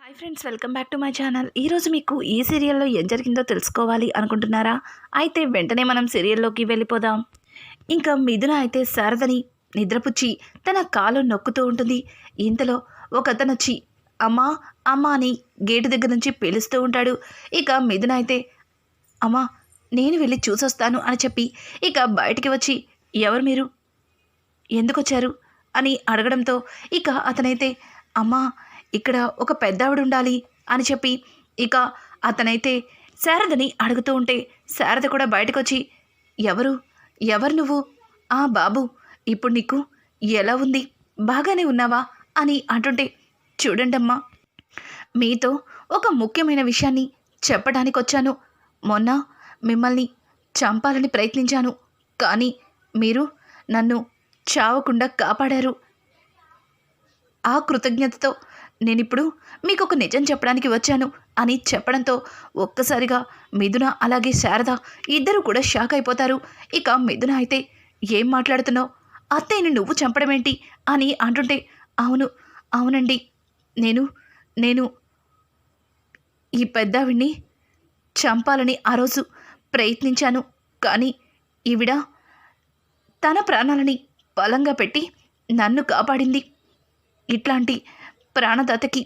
Hi friends, welcome back to my channel. ఈరోజు మీకు ఈ సీరియల్లో ఏం జరిగిందో తెలుసుకోవాలి అనుకుంటున్నారా? అయితే వెంటనే మనం సీరియల్లోకి వెళ్ళిపోదాం. ఇంకా మిథున అయితే శారదని నిద్రపుచ్చి తన కాలు నొక్కుతూ ఉంటుంది. ఇంతలో ఒకతను వచ్చి అమ్మా అమ్మా అని గేటు దగ్గర నుంచి పిలుస్తూ ఉంటాడు. ఇక మిథున అయితే అమ్మా నేను వెళ్ళి చూసొస్తాను అని చెప్పి ఇక బయటికి వచ్చి ఎవరు మీరు, ఎందుకొచ్చారు అని అడగడంతో ఇక అతనైతే అమ్మా ఇక్కడ ఒక పెద్దావిడ ఉండాలి అని చెప్పి ఇక అతనైతే శారదని అడుగుతూ ఉంటే శారద కూడా బయటకొచ్చి ఎవరు ఎవరు నువ్వు, ఆ బాబు ఇప్పుడు నీకు ఎలా ఉంది, బాగానే ఉన్నావా అని అంటుంటే చూడండమ్మా, మీతో ఒక ముఖ్యమైన విషయాన్ని చెప్పడానికి వచ్చాను. మొన్న మిమ్మల్ని చంపాలని ప్రయత్నించాను, కానీ మీరు నన్ను చావకుండా కాపాడారు. ఆ కృతజ్ఞతతో నేనిప్పుడు మీకు ఒక నిజం చెప్పడానికి వచ్చాను అని చెప్పడంతో ఒక్కసారిగా మిథున అలాగే శారద ఇద్దరు కూడా షాక్ అయిపోతారు. ఇక మిథున అయితే ఏం మాట్లాడుతున్నావు, అత్తయ్యని నువ్వు చంపడమేంటి అని అంటుంటే అవునండి నేను ఈ పెద్దావిడ్ని చంపాలని ఆ రోజు ప్రయత్నించాను, కానీ ఈవిడ తన ప్రాణాలని బలంగా పెట్టి నన్ను కాపాడింది. ఇట్లాంటి ప్రాణదాతకి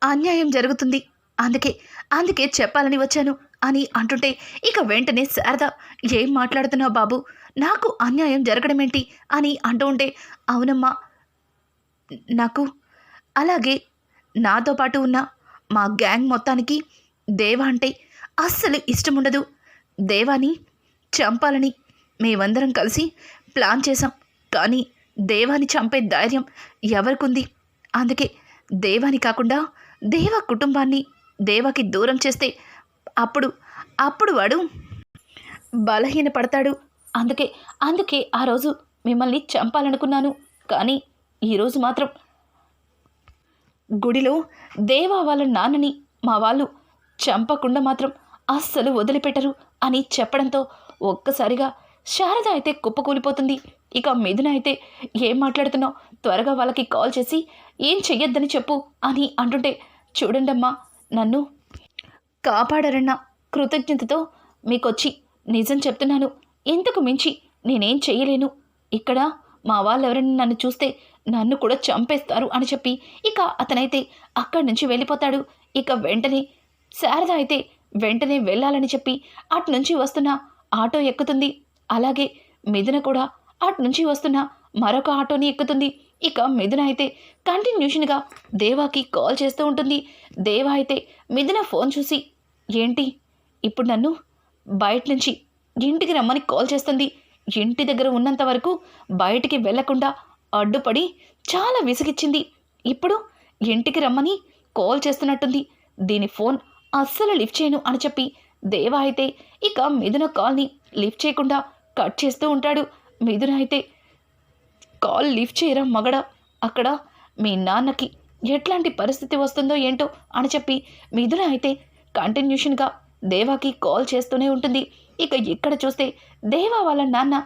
అన్యాయం జరుగుతుంది, అందుకే చెప్పాలని వచ్చాను అని అంటుంటే ఇక వెంటనే శారద ఏం మాట్లాడుతున్నావు బాబు, నాకు అన్యాయం జరగడమేంటి అని అంటూ ఉంటే అవునమ్మా, నాకు అలాగే నాతో పాటు ఉన్న మా గ్యాంగ్ మొత్తానికి దేవా అంటే అస్సలు ఇష్టం ఉండదు. దేవాని చంపాలని మేమందరం కలిసి ప్లాన్ చేశాం, కానీ దేవాని చంపే ధైర్యం ఎవరికుంది? అందుకే దేవాని కాకుండా దేవా కుటుంబాన్ని దేవాకి దూరం చేస్తే అప్పుడు వాడు బలహీనపడతాడు. అందుకే ఆ రోజు మిమ్మల్ని చంపాలనుకున్నాను, కానీ ఈరోజు మాత్రం గుడిలో దేవా వాళ్ళ నాన్నని మా వాళ్ళు చంపకుండా మాత్రం అస్సలు వదిలిపెట్టరు అని చెప్పడంతో ఒక్కసారిగా శారద అయితే కుప్పకూలిపోతుంది. ఇక మిథున అయితే ఏం మాట్లాడుతున్నావు, త్వరగా వాళ్ళకి కాల్ చేసి ఏం చెయ్యొద్దని చెప్పు అని అంటుంటే చూడండమ్మా, నన్ను కాపాడారన్న కృతజ్ఞతతో మీకొచ్చి నిజం చెప్తున్నాను, ఇంతకు మించి నేనేం చెయ్యలేను. ఇక్కడ మా వాళ్ళెవరైనా నన్ను చూస్తే నన్ను కూడా చంపేస్తారు అని చెప్పి ఇక అతనైతే అక్కడి నుంచి వెళ్ళిపోతాడు. ఇక వెంటనే శారద అయితే వెంటనే వెళ్ళాలని చెప్పి అటు నుంచి వస్తున్న ఆటో ఎక్కుతుంది. అలాగే మిథున కూడా అటు నుంచి వస్తున్న మరొక ఆటోని ఎక్కుతుంది. ఇక మిథున అయితే కంటిన్యూషన్గా దేవాకి కాల్ చేస్తూ ఉంటుంది. దేవా అయితే మిథున ఫోన్ చూసి ఏంటి ఇప్పుడు నన్ను బయట నుంచి ఇంటికి రమ్మని కాల్ చేస్తుంది, ఇంటి దగ్గర ఉన్నంత వరకు బయటికి వెళ్లకుండా అడ్డుపడి చాలా విసిగిచ్చింది, ఇప్పుడు ఇంటికి రమ్మని కాల్ చేస్తున్నట్టుంది, దీని ఫోన్ అస్సలు లిఫ్ట్ చేయను అని చెప్పి దేవా అయితే ఇక మిథున కాల్ని లిఫ్ట్ చేయకుండా కట్ చేస్తూ ఉంటాడు. మిథున అయితే కాల్ లిఫ్ట్ చేయరా మగడ, అక్కడ మీ నాన్నకి ఎట్లాంటి పరిస్థితి వస్తుందో ఏంటో అని చెప్పి మిథున అయితే కంటిన్యూషన్గా దేవాకి కాల్ చేస్తూనే ఉంటుంది. ఇక ఇక్కడ చూస్తే దేవా వాళ్ళ నాన్న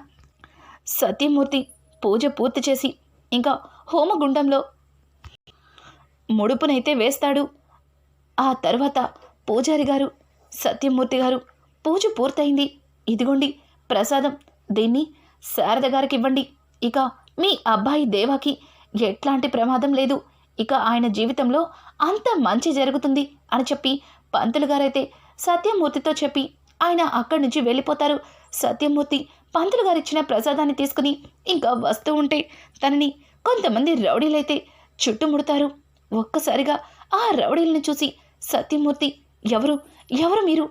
సత్యమూర్తి పూజ పూర్తి చేసి ఇంకా హోమగుండంలో ముడుపునైతే వేస్తాడు. ఆ తర్వాత పూజారి గారు సత్యమూర్తి గారు పూజ పూర్తయింది, ఇదిగోండి ప్రసాదం, దీన్ని శారద గారికి ఇవ్వండి, ఇక మీ అబ్బాయి దేవాకి ఎట్లాంటి ప్రమాదం లేదు, ఇక ఆయన జీవితంలో అంత మంచి జరుగుతుంది అని చెప్పి పంతులు గారైతే సత్యమూర్తితో చెప్పి ఆయన అక్కడి నుంచి వెళ్ళిపోతారు. సత్యమూర్తి పంతులు గారు ఇచ్చిన ప్రసాదాన్ని తీసుకుని ఇంకా వస్తూ ఉంటే తనని కొంతమంది రౌడీలైతే చుట్టుముడతారు. ఒక్కసారిగా ఆ రౌడీలను చూసి సత్యమూర్తి ఎవరు మీరు,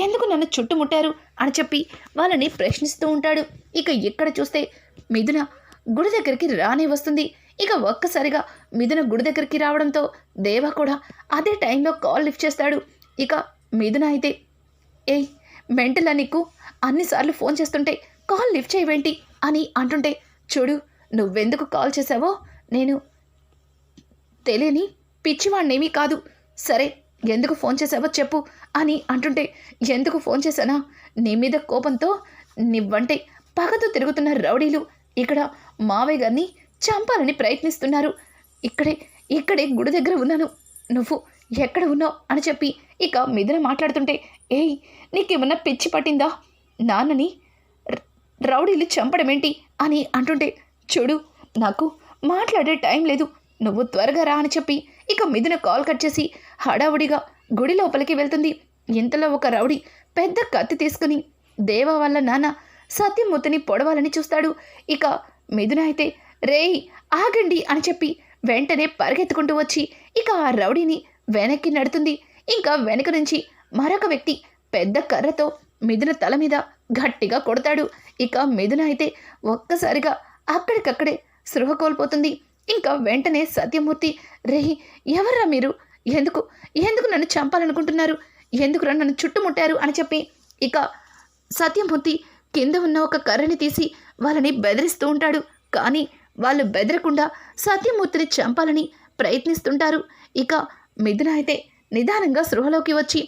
ఎందుకు నన్ను చుట్టుముట్టారు అని చెప్పి వాళ్ళని ప్రశ్నిస్తూ ఉంటాడు. ఇక ఇక్కడ చూస్తే మిథున గుడి దగ్గరికి రానే వస్తుంది. ఇక ఒక్కసారిగా మిథున గుడి దగ్గరికి రావడంతో దేవా కూడా అదే టైంలో కాల్ లిఫ్ట్ చేస్తాడు. ఇక మిథున అయితే ఏయ్ మెంటలా, నీకు అన్నిసార్లు ఫోన్ చేస్తుంటే కాల్ లిఫ్ట్ చేయవేంటి అని అంటుంటే చూడు, నువ్వెందుకు కాల్ చేసావో నేను తెలియని పిచ్చివాణ్ణేమీ కాదు, సరే ఎందుకు ఫోన్ చేసావో చెప్పు అని అంటుంటే ఎందుకు ఫోన్ చేశానా, నీ మీద కోపంతో నివ్వంటే పగతో తిరుగుతున్న రౌడీలు ఇక్కడ మావయ్య గారిని చంపాలని ప్రయత్నిస్తున్నారు, ఇక్కడే ఇక్కడే గుడి దగ్గర ఉన్నాను, నువ్వు ఎక్కడ ఉన్నావు అని చెప్పి ఇక మిథున మాట్లాడుతుంటే, ఏయ్ నీకేమన్నా పిచ్చి పట్టిందా, నాన్నని రౌడీలు చంపడమేంటి అని అంటుంటే, చూడు నాకు మాట్లాడే టైం లేదు, నువ్వు త్వరగా రా అని చెప్పి ఇక మిథున కాల్ కట్ చేసి హడావుడిగా గుడి లోపలికి వెళ్తుంది. ఇంతలో ఒక రౌడీ పెద్ద కత్తి తీసుకుని దేవ వాళ్ళ నాన్న సత్యమూర్తిని పొడవాలని చూస్తాడు. ఇక మిథున అయితే రేయ్ ఆగండి అని చెప్పి వెంటనే పరిగెత్తుకుంటూ వచ్చి ఇక ఆ రౌడీని వెనక్కి నడుతుంది. ఇంకా వెనక నుంచి మరొక వ్యక్తి పెద్ద కర్రతో మిథున తల మీద గట్టిగా కొడతాడు. ఇక మిథున అయితే ఒక్కసారిగా అక్కడికక్కడే స్పృహ కోల్పోతుంది. ఇంకా వెంటనే సత్యమూర్తి, రేయ్ ఎవర్రా మీరు, ఎందుకు ఎందుకు నన్ను చంపాలనుకుంటున్నారు, ఎందుకు నన్ను చుట్టుముట్టారు అని చెప్పి ఇక సత్యమూర్తి కింద ఉన్న ఒక కర్రని తీసి వాళ్ళని బెదిరిస్తూ ఉంటాడు. కానీ వాళ్ళు బెదరకుండా సత్యమూర్తిని చంపాలని ప్రయత్నిస్తుంటారు. ఇక మిథున అయితే నిదానంగా స్పృహలోకి వచ్చి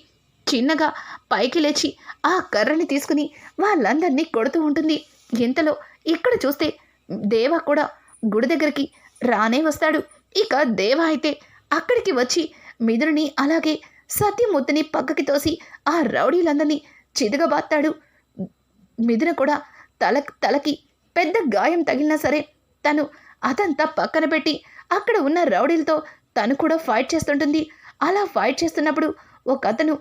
చిన్నగా పైకి లేచి ఆ కర్రని తీసుకుని వాళ్ళందరినీ కొడుతూ ఉంటుంది. ఇంతలో ఇక్కడ చూస్తే దేవ కూడా గుడి దగ్గరికి రానే వస్తాడు. ఇక దేవ అయితే అక్కడికి వచ్చి మిథునని అలాగే సత్యమూర్తిని పక్కకి తోసి ఆ రౌడీలందరినీ చితకబాత్తాడు. మిథున కూడా తలకి పెద్ద గాయం తగిలినా సరే తను అదంతా పక్కన పెట్టి అక్కడ ఉన్న రౌడీలతో తను కూడా ఫైట్ చేస్తుంటుంది. అలా ఫైట్ చేస్తున్నప్పుడు ఒక అతను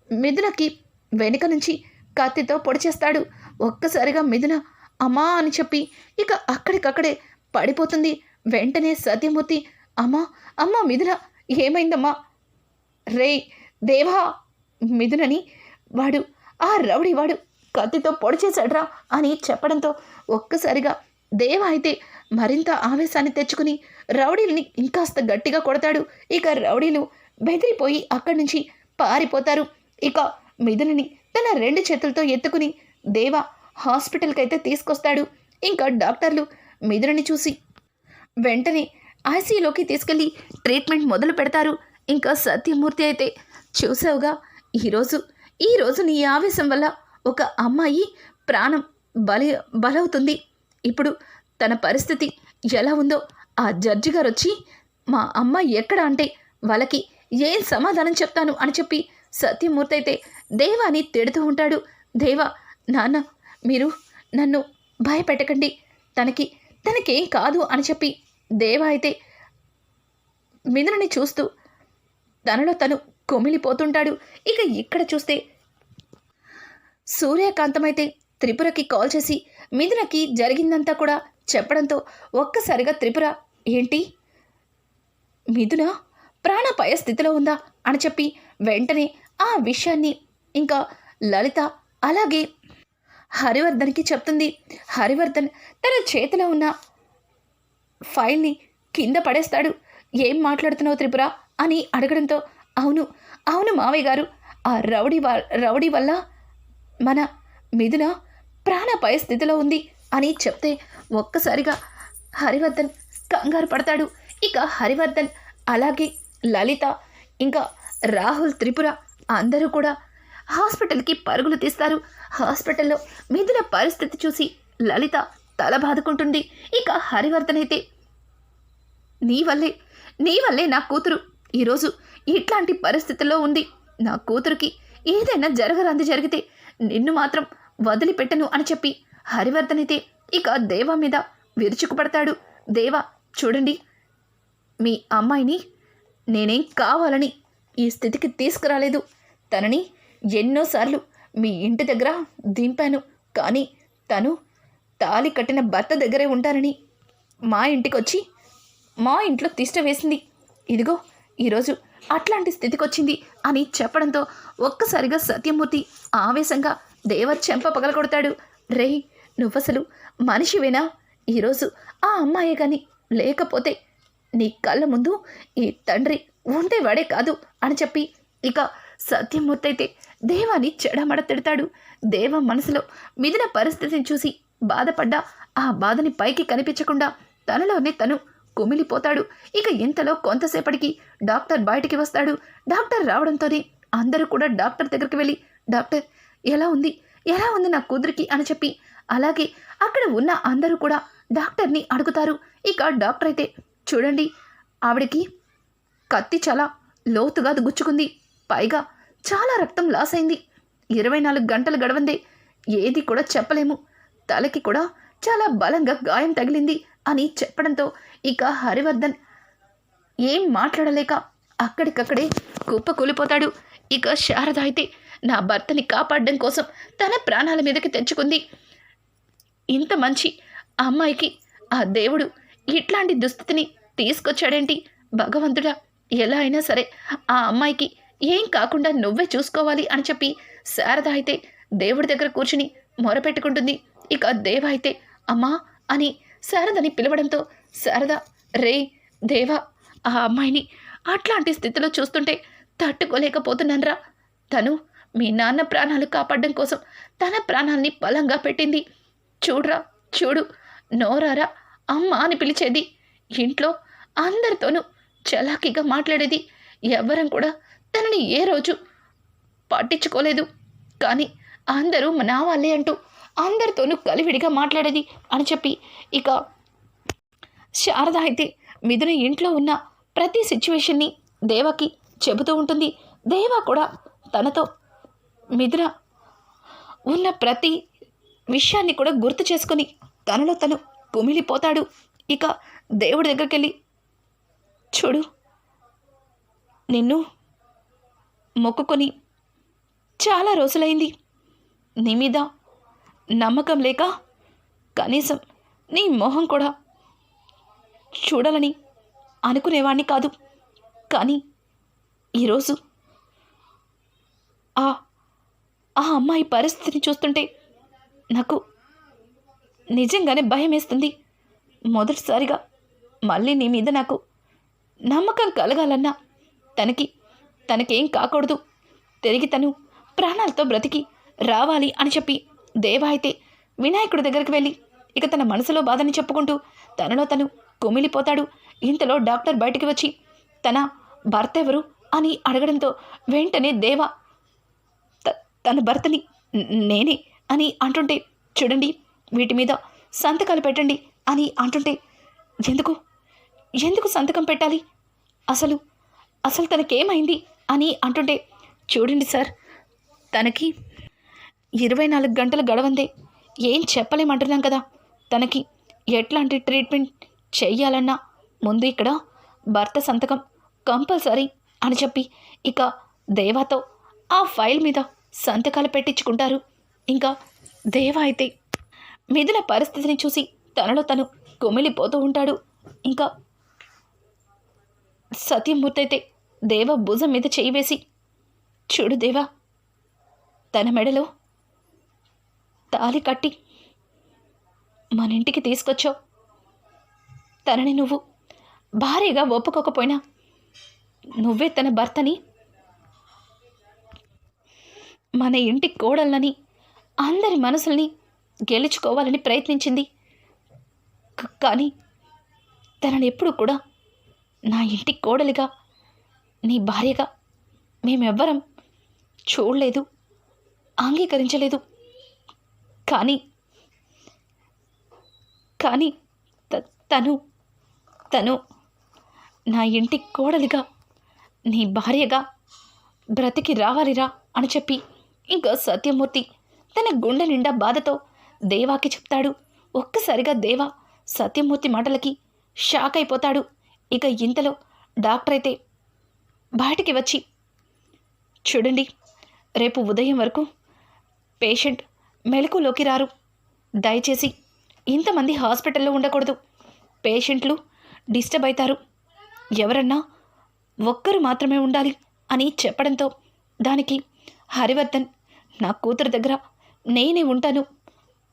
మిథునకి వెనుక నుంచి కత్తితో పొడి చేస్తాడు. ఒక్కసారిగా మిథున అమ్మా అని చెప్పి ఇక అక్కడికక్కడే పడిపోతుంది. వెంటనే సత్యమూర్తి, అమ్మా అమ్మా మిథున ఏమైందమ్మా, రే దేవా మిథునని వాడు ఆ రౌడీ వాడు కత్తితో పొడి చేశాడ్రా అని చెప్పడంతో ఒక్కసారిగా దేవ అయితే మరింత ఆవేశాన్ని తెచ్చుకుని రౌడీలని ఇంకాస్త గట్టిగా కొడతాడు. ఇక రౌడీలు బెదిరిపోయి అక్కడి నుంచి పారిపోతారు. ఇక మిథునని తన 2 చేతులతో ఎత్తుకుని దేవ హాస్పిటల్కి అయితే తీసుకొస్తాడు. ఇంకా డాక్టర్లు మిథునని చూసి వెంటనే ఐసీయూలోకి తీసుకెళ్ళి ట్రీట్మెంట్ మొదలు పెడతారు. ఇంకా సత్యమూర్తి అయితే చూసావుగా ఈరోజు నీ ఆవేశం వల్ల ఒక అమ్మాయి ప్రాణం బలవుతుంది. ఇప్పుడు తన పరిస్థితి ఎలా ఉందో ఆ జడ్జి గారు వచ్చి మా అమ్మాయి ఎక్కడ అంటే వాళ్ళకి ఏం సమాధానం చెప్తాను అని చెప్పి సత్యమూర్తి అయితే దేవాని తిడుతూ ఉంటాడు. దేవా నాన్న మీరు నన్ను భయపెట్టకండి, తనకేం కాదు అని చెప్పి దేవ అయితే మిథునని చూస్తూ తనలో తను కొమిలిపోతుంటాడు. ఇక ఇక్కడ చూస్తే సూర్యకాంతమైతే త్రిపురకి కాల్ చేసి మిథునకి జరిగిందంతా కూడా చెప్పడంతో ఒక్కసారిగా త్రిపుర, ఏంటి మిథున ప్రాణాపాయ స్థితిలో ఉందా అని చెప్పి వెంటనే ఆ విషయాన్ని ఇంకా లలిత అలాగే హరివర్ధన్కి చెప్తుంది. హరివర్ధన్ తన చేతిలో ఉన్న ఫైల్ని కింద పడేస్తాడు. ఏం మాట్లాడుతున్నావు త్రిపుర అని అడగడంతో, అవును మావయ్య గారు, ఆ రౌడీ వల్ల మన మిథున ప్రాణాపాయ స్థితిలో ఉంది అని చెప్తే ఒక్కసారిగా హరివర్ధన్ కంగారు పడతాడు. ఇక హరివర్ధన్ అలాగే లలిత ఇంకా రాహుల్ త్రిపుర అందరూ కూడా హాస్పిటల్కి పరుగులు తీస్తారు. హాస్పిటల్లో మిథున పరిస్థితి చూసి లలిత తల బాదుకుంటుంది. ఇక హరివర్ధన్ అయితే నీ వల్లే నా కూతురు ఈరోజు ఇట్లాంటి పరిస్థితుల్లో ఉంది, నా కూతురికి ఏదైనా జరిగితే నిన్ను మాత్రం వదిలిపెట్టను అని చెప్పి హరివర్ధన్ అయితే ఇక దేవ మీద విరుచుకుపడతాడు. దేవ చూడండి, మీ అమ్మాయిని నేనేం కావాలని ఈ స్థితికి తీసుకురాలేదు, తనని ఎన్నోసార్లు మీ ఇంటి దగ్గర దింపాను, కానీ తను తాళి కట్టిన భర్త దగ్గరే ఉంటానని మా ఇంటికి వచ్చి మా ఇంట్లో తిష్ట వేసింది, ఇదిగో ఈరోజు అట్లాంటి స్థితికి వచ్చింది అని చెప్పడంతో ఒక్కసారిగా సత్యమూర్తి ఆవేశంగా దేవ చెంప పగలగొడతాడు. రే నువ్వసలు మనిషివేనా, ఈరోజు ఆ అమ్మాయే కానీ లేకపోతే నీ కళ్ళ ముందు ఈ తండ్రి ఉండేవాడే కాదు అని చెప్పి ఇక సత్యమూర్తి అయితే దేవాని చెడమడ తిడతాడు. దేవ మనసులో మిథున పరిస్థితిని చూసి బాధపడ్డా ఆ బాధని పైకి కనిపించకుండా తనలోనే తను కుమిలిపోతాడు. ఇక ఇంతలో కొంతసేపటికి డాక్టర్ బయటికి వస్తాడు. డాక్టర్ రావడంతోనే అందరూ కూడా డాక్టర్ దగ్గరికి వెళ్ళి, డాక్టర్ ఎలా ఉంది నా కూతురికి అని చెప్పి అలాగే అక్కడ ఉన్న అందరూ కూడా డాక్టర్ని అడుగుతారు. ఇక డాక్టర్ అయితే చూడండి, ఆవిడికి కత్తి చాలా లోతుగా గుచ్చుకుంది. పైగా చాలా రక్తం లాస్ అయింది. 24 గంటలు గడవందే ఏది కూడా చెప్పలేము. తలకి కూడా చాలా బలంగా గాయం తగిలింది అని చెప్పడంతో ఇక హరివర్ధన్ ఏం మాట్లాడలేక అక్కడికక్కడే కుప్పకూలిపోతాడు. ఇక శారద అయితే నా భర్తని కాపాడడం కోసం తన ప్రాణాల మీదకి తెచ్చుకుంది. ఇంత మంచి అమ్మాయికి ఆ దేవుడు ఇట్లాంటి దుస్థితిని తీసుకొచ్చాడేంటి? భగవంతుడా, ఎలా అయినా సరే ఆ అమ్మాయికి ఏం కాకుండా నువ్వే చూసుకోవాలి అని చెప్పి శారద అయితే దేవుడి దగ్గర కూర్చుని మొరపెట్టుకుంటుంది. ఇక దేవ అయితే అమ్మా అని శారదని పిలవడంతో శారద, రే దేవా, ఆ అమ్మాయిని అట్లాంటి స్థితిలో చూస్తుంటే తట్టుకోలేకపోతున్నానరా. తను మీ నాన్న ప్రాణాలు కాపాడడం కోసం తన ప్రాణాల్ని బలంగా పెట్టింది. చూడురా, చూడు, నోరారా అమ్మ అని పిలిచేది. ఇంట్లో అందరితోనూ చలాకీగా మాట్లాడేది. ఎవ్వరం కూడా తనని ఏ రోజు పట్టించుకోలేదు. కానీ అందరూ నా వాళ్ళే అంటూ అందరితోనూ కలివిడిగా మాట్లాడేది అని చెప్పి ఇక శారద అయితే మిథున ఇంట్లో ఉన్న ప్రతి సిచ్యువేషన్ని దేవకి చెబుతూ ఉంటుంది. దేవ కూడా తనతో మిథున ఉన్న ప్రతి విషయాన్ని కూడా గుర్తు చేసుకుని తనలో తను కుమిలిపోతాడు. ఇక దేవుడి దగ్గరికి వెళ్ళి, చూడు, నిన్ను మొక్కుకొని చాలా రోజులైంది. నీ మీద నమ్మకం లేక కనీసం నీ మొహం కూడా చూడాలని అనుకునేవాణ్ణి కాదు. కానీ ఈరోజు ఆ అమ్మాయి పరిస్థితిని చూస్తుంటే నాకు నిజంగానే భయం వేస్తుంది. మొదటిసారిగా మళ్ళీ నీ మీద నాకు నమ్మకం కలగాలన్నా తనకేం కాకూడదు, తిరిగి తను ప్రాణాలతో బ్రతికి రావాలి అని చెప్పి దేవ అయితే వినాయకుడి దగ్గరికి వెళ్ళి ఇక తన మనసులో బాధని చెప్పుకుంటూ తనలో తను కుమిలిపోతాడు. ఇంతలో డాక్టర్ బయటికి వచ్చి తన భర్త ఎవరు అని అడగడంతో వెంటనే దేవ తన భర్తని నేనే అని అంటుంటే, చూడండి, వీటి మీద సంతకాలు పెట్టండి అని అంటుంటే, ఎందుకు సంతకం పెట్టాలి, అసలు తనకేమైంది అని అంటుంటే, చూడండి సార్, తనకి 24 గంటలు గడవందే ఏం చెప్పలేమంటున్నాం కదా. తనకి ఎట్లాంటి ట్రీట్మెంట్ చెయ్యాలన్నా ముందు ఇక్కడ భర్త సంతకం కంపల్సరీ అని చెప్పి ఇక దేవాతో ఆ ఫైల్ మీద సంతకాలు పెట్టించుకుంటారు. ఇంకా దేవ అయితే మిథున పరిస్థితిని చూసి తనలో తను కుమిలిపోతూ ఉంటాడు. ఇంకా సత్యమూర్తి అయితే దేవ భుజం మీద చేయి వేసి, చూడు దేవా, తన మెడలో తాళి కట్టి మన ఇంటికి తీసుకొచ్చావు. తనని నువ్వు భార్యగా ఒప్పుకోకపోయినా నువ్వే తన భర్తని, మన ఇంటి కోడళ్ళని, అందరి మనసుల్ని గెలుచుకోవాలని ప్రయత్నించింది. కానీ తనని ఎప్పుడు కూడా నా ఇంటి కోడలిగా, నీ భార్యగా మేమెవ్వరం చూడలేదు, అంగీకరించలేదు. కానీ తను నా ఇంటి కోడలిగా, నీ భార్యగా బ్రతికి రావాలిరా అని చెప్పి ఇంకా సత్యమూర్తి తన గుండె నిండా బాధతో దేవాకి చెప్తాడు. ఒక్కసారిగా దేవ సత్యమూర్తి మాటలకి షాక్ అయిపోతాడు. ఇక ఇంతలో డాక్టర్ అయితే బయటికి వచ్చి, చూడండి, రేపు ఉదయం వరకు పేషెంట్ మెలకులోకి రారు. దయచేసి ఇంతమంది హాస్పిటల్లో ఉండకూడదు. పేషెంట్లు డిస్టర్బ్ అవుతారు. ఎవరన్నా ఒక్కరు మాత్రమే ఉండాలి అని చెప్పడంతో దానికి హరివర్ధన్, నా కూతురు దగ్గర నేనే ఉంటాను,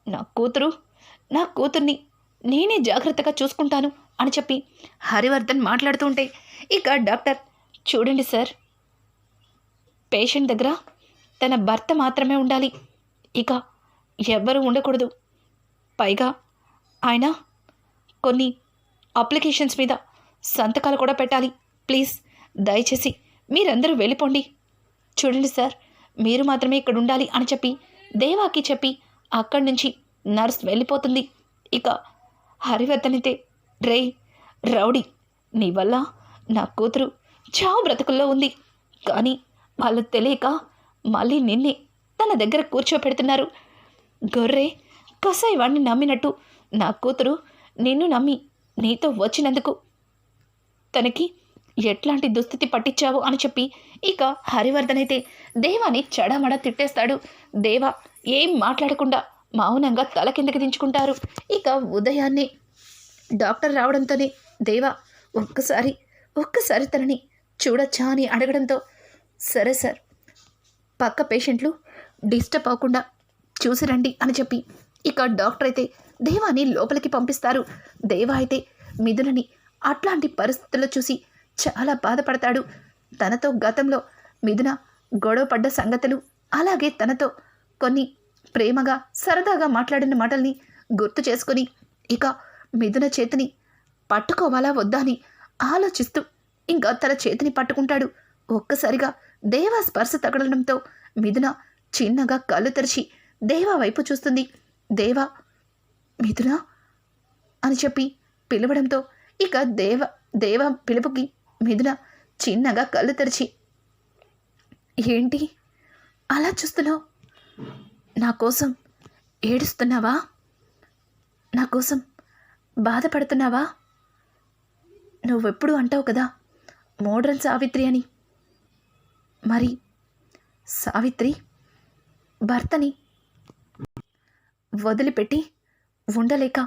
నా కూతుర్ని నేనే జాగ్రత్తగా చూసుకుంటాను అని చెప్పి హరివర్ధన్ మాట్లాడుతూ ఉంటే ఇక డాక్టర్, చూడండి సార్, పేషెంట్ దగ్గర తన భర్త మాత్రమే ఉండాలి, ఇక ఎవ్వరూ ఉండకూడదు. పైగా ఆయన కొన్ని అప్లికేషన్స్ మీద సంతకాలు కూడా పెట్టాలి. ప్లీజ్ దయచేసి మీరందరూ వెళ్ళిపోండి. చూడండి సార్, మీరు మాత్రమే ఇక్కడ ఉండాలి అని చెప్పి దేవాకి చెప్పి అక్కడి నుంచి నర్స్ వెళ్ళిపోతుంది. ఇక హరివర్ధన్ అయితే, రే రౌడీ, నీ వల్ల నా కూతురు చావు బ్రతుకుల్లో ఉంది. కానీ వాళ్ళు తెలియక మళ్ళీ నిన్నే తన దగ్గర కూర్చోపెడుతున్నారు. గొర్రె కసాయి వాడిని నమ్మినట్టు నా కూతురు నిన్ను నమ్మి నీతో వచ్చినందుకు తనకి ఎట్లాంటి దుస్థితి పట్టించావు అని చెప్పి ఇక హరివర్ధన్ అయితే దేవాని చెడమడ తిట్టేస్తాడు. దేవ ఏం మాట్లాడకుండా మౌనంగా తల కిందకి దించుకుంటారు. ఇక ఉదయాన్నే డాక్టర్ రావడంతోనే దేవ ఒక్కసారి తనని చూడొచ్చా అని అడగడంతో సరే సార్, పక్క పేషెంట్లు డిస్టర్బ్ అవ్వకుండా చూసి రండి అని చెప్పి ఇక డాక్టర్ అయితే దేవాని లోపలికి పంపిస్తారు. దేవ అయితే మిథునని అట్లాంటి పరిస్థితుల్లో చూసి చాలా బాధపడతాడు. తనతో గతంలో మిథున గొడవ పడ్డ సంగతులు, అలాగే తనతో కొన్ని ప్రేమగా సరదాగా మాట్లాడిన మాటల్ని గుర్తు చేసుకొని ఇక మిథున చేతిని పట్టుకోవాలా వద్దా అని ఆలోచిస్తూ ఇంకా తన చేతిని పట్టుకుంటాడు. ఒక్కసారిగా దేవా స్పర్శ తగలడంతో మిథున చిన్నగా కళ్ళు తెరిచి దేవా వైపు చూస్తుంది. దేవా మిథున అని చెప్పి పిలవడంతో ఇక దేవ పిలుపుకి మిథున చిన్నగా కళ్ళు తెరిచి, ఏంటి అలా చూస్తున్నావు? నా కోసం ఏడుస్తున్నావా? నా కోసం బాధపడుతున్నావా? నువ్వెప్పుడు అంటావు కదా మోడ్రన్ సావిత్రి అని. మరి సావిత్రి భర్తని వదిలిపెట్టి ఉండలేక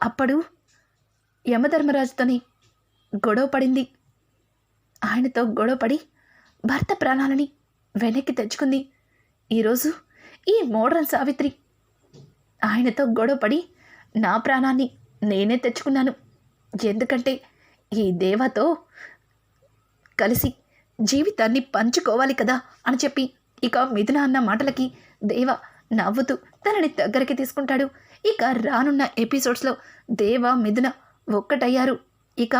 అప్పుడు యమధర్మరాజుతోని గొడవ పడింది. ఆయనతో గొడవపడి భర్త ప్రాణాలని వెనక్కి తెచ్చుకుంది. ఈరోజు ఈ మోడ్రన్ సావిత్రి ఆయనతో గొడవపడి నా ప్రాణాన్ని నేనే తెచ్చుకున్నాను. ఎందుకంటే ఈ దేవతో కలిసి జీవితాన్ని పంచుకోవాలి కదా అని చెప్పి ఇక మిథున అన్న మాటలకి దేవ నవ్వుతూ తనని దగ్గరికి తీసుకుంటాడు. ఇక రానున్న ఎపిసోడ్స్లో దేవ మిథున ఒక్కటయ్యారు. ఇక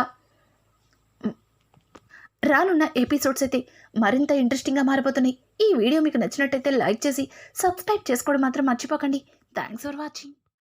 రానున్న ఎపిసోడ్స్ అయితే మరింత ఇంట్రెస్టింగ్గా మారిపోతున్నాయి. ఈ వీడియో మీకు నచ్చినట్టయితే లైక్ చేసి సబ్స్క్రైబ్ చేసుకోవడం మాత్రం మర్చిపోకండి. Thanks for watching.